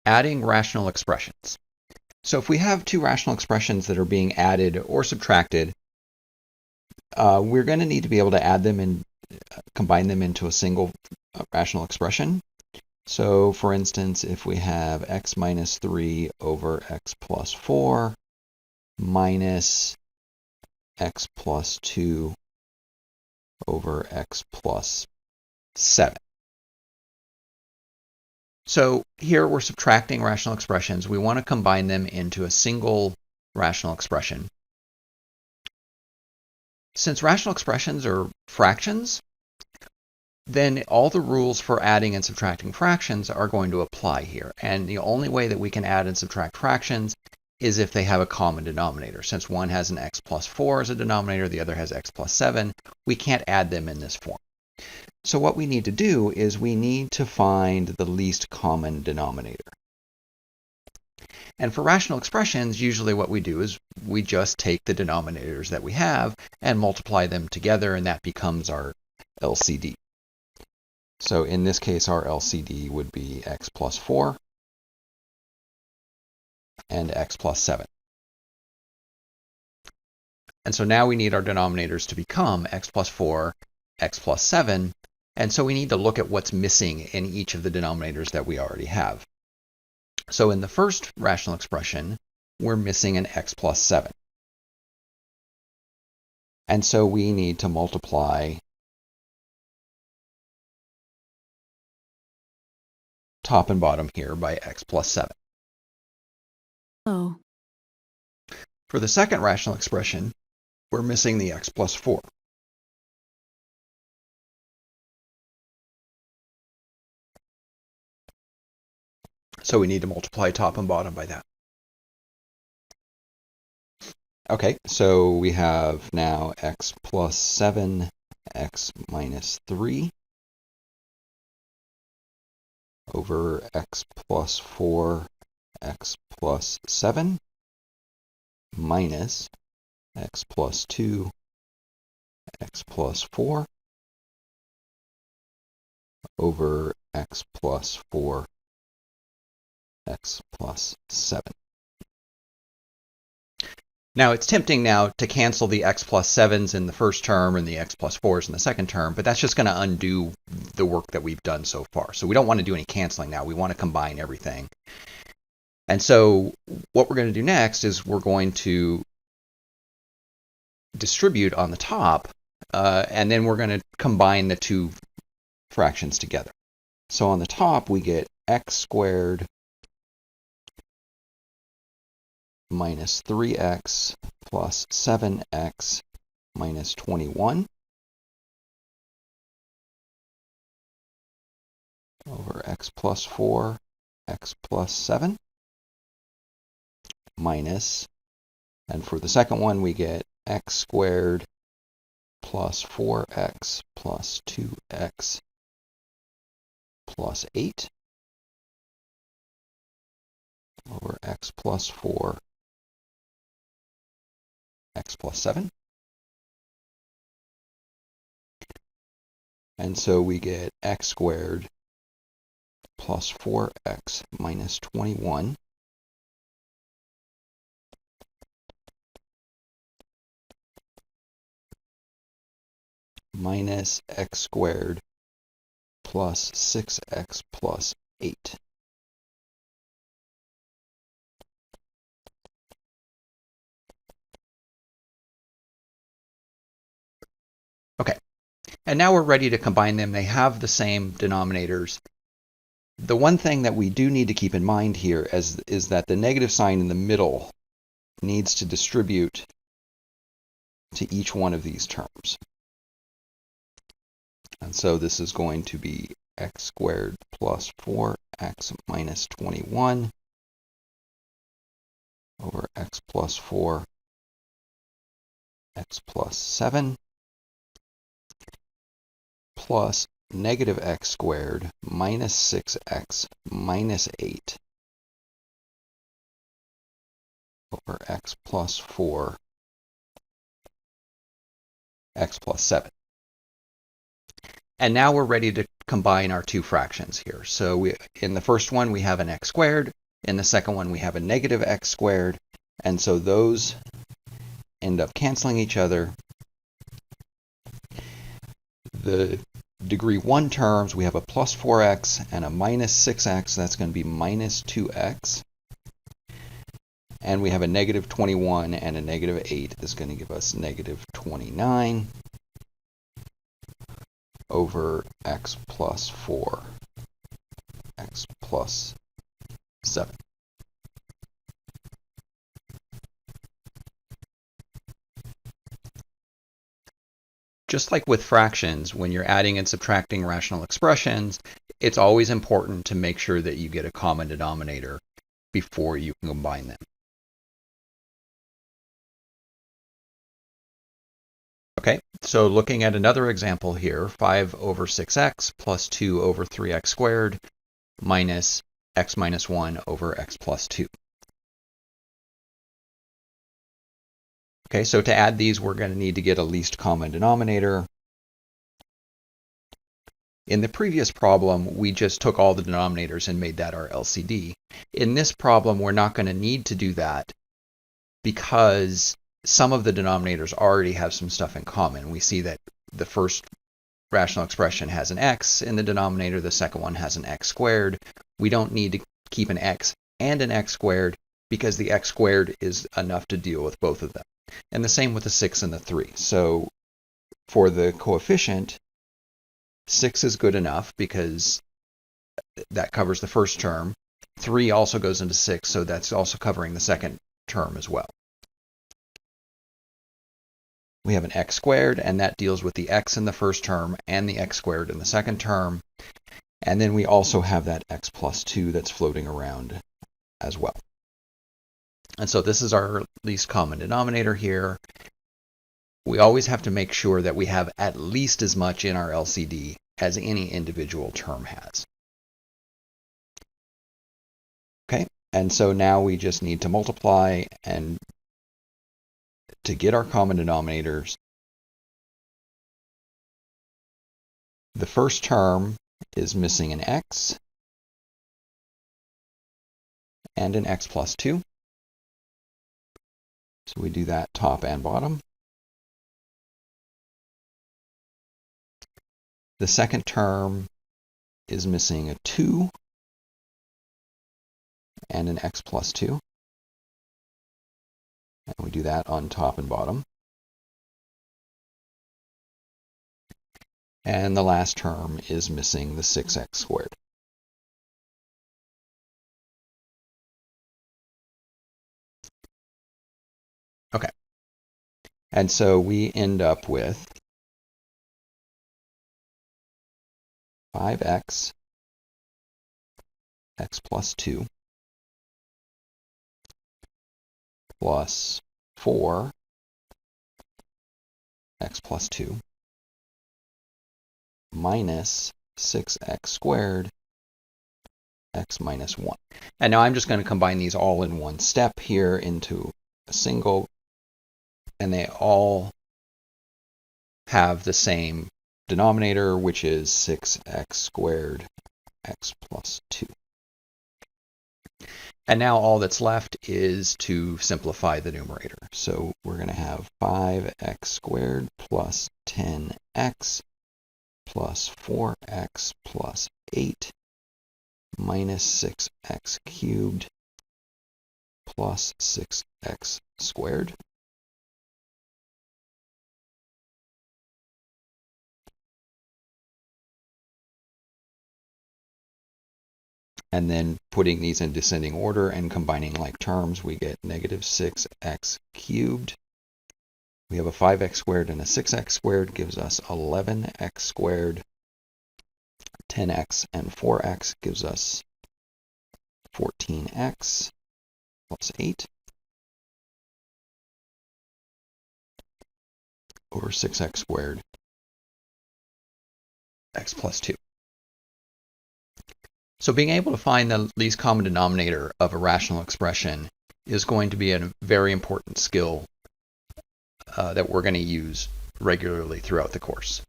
adding rational expressions. So if we have two rational expressions that are being added or subtracted, we're going to need to be able to add them and combine them into a single rational expression. So for instance, if we have x minus 3 over x plus 4 minus x plus 2 over x plus 7. So here we're subtracting rational expressions. We want to combine them into a single rational expression. Since rational expressions are fractions, then all the rules for adding and subtracting fractions are going to apply here. And the only way that we can add and subtract fractions is if they have a common denominator. Since one has an x plus 4 as a denominator, the other has x plus 7, we can't add them in this form. So what we need to do is we need to find the least common denominator. And for rational expressions, usually what we do is we just take the denominators that we have and multiply them together, and that becomes our LCD. So in this case, our LCD would be x plus 4 and x plus 7. And so now we need our denominators to become x plus 4, x plus 7, and so we need to look at what's missing in each of the denominators that we already have. So in the first rational expression, we're missing an x plus 7. And so we need to multiply top and bottom here by x plus 7. Oh. For the second rational expression, we're missing the x plus 4. So we need to multiply top and bottom by that. Okay, so we have now x plus 7, x minus 3 over x plus 4, x plus 7 minus x plus 2, x plus 4 over x plus 4, x plus 7. Now it's tempting now to cancel the x plus 7s in the first term and the x plus 4s in the second term, but that's just going to undo the work that we've done so far. So we don't want to do any canceling now. We want to combine everything. And so what we're going to do next is we're going to distribute on the top, and then we're going to combine the two fractions together. So on the top we get x squared minus 3x plus 7x minus 21 over x plus 4, x plus 7 minus, and for the second one we get x squared plus 4x plus 2x plus 8 over x plus 4, x plus 7. And so we get x squared plus 4x minus 21 minus x squared plus 6x plus 8. Okay, and now we're ready to combine them. They have the same denominators. The one thing that we do need to keep in mind here is that the negative sign in the middle needs to distribute to each one of these terms. And so this is going to be x squared plus 4x minus 21 over x plus 4, x plus 7 plus negative x squared minus 6x minus 8 over x plus 4, x plus 7. And now we're ready to combine our two fractions here. So in the first one, we have an x squared. In the second one, we have a negative x squared. And so those end up canceling each other. The degree 1 terms, we have a plus 4x and a minus 6x. That's going to be minus 2x. And we have a negative 21 and a negative 8. That's going to give us negative 29 over x plus 4, x plus 7. Just like with fractions, when you're adding and subtracting rational expressions, it's always important to make sure that you get a common denominator before you can combine them. Okay, so looking at another example here, 5 over 6x plus 2 over 3x squared minus x minus 1 over x plus 2. Okay, so to add these, we're going to need to get a least common denominator. In the previous problem, we just took all the denominators and made that our LCD. In this problem, we're not going to need to do that because some of the denominators already have some stuff in common. We see that the first rational expression has an x in the denominator, the second one has an x squared. We don't need to keep an x and an x squared because the x squared is enough to deal with both of them. And the same with the 6 and the 3. So for the coefficient, 6 is good enough because that covers the first term. 3 also goes into 6, so that's also covering the second term as well. We have an x squared, and that deals with the x in the first term and the x squared in the second term. And then we also have that x plus 2 that's floating around as well. And so this is our least common denominator here. We always have to make sure that we have at least as much in our LCD as any individual term has. Okay, and so now we just need to multiply, and to get our common denominators, the first term is missing an x and an x plus 2. So we do that top and bottom. The second term is missing a 2 and an x plus 2. And we do that on top and bottom. And the last term is missing the 6x squared. Okay. And so we end up with 5x, x plus 2, plus 4, x plus 2, minus 6x squared, x minus 1. And now I'm just going to combine these all in one step here into a single, and they all have the same denominator, which is 6x squared, x plus 2. And now all that's left is to simplify the numerator. So we're going to have 5x squared plus 10x plus 4x plus 8 minus 6x cubed plus 6x squared. And then putting these in descending order and combining like terms, we get negative 6x cubed. We have a 5x squared and a 6x squared gives us 11x squared. 10x and 4x gives us 14x plus 8 over 6x squared, x plus 2. So being able to find the least common denominator of a rational expression is going to be a very important skill that we're going to use regularly throughout the course.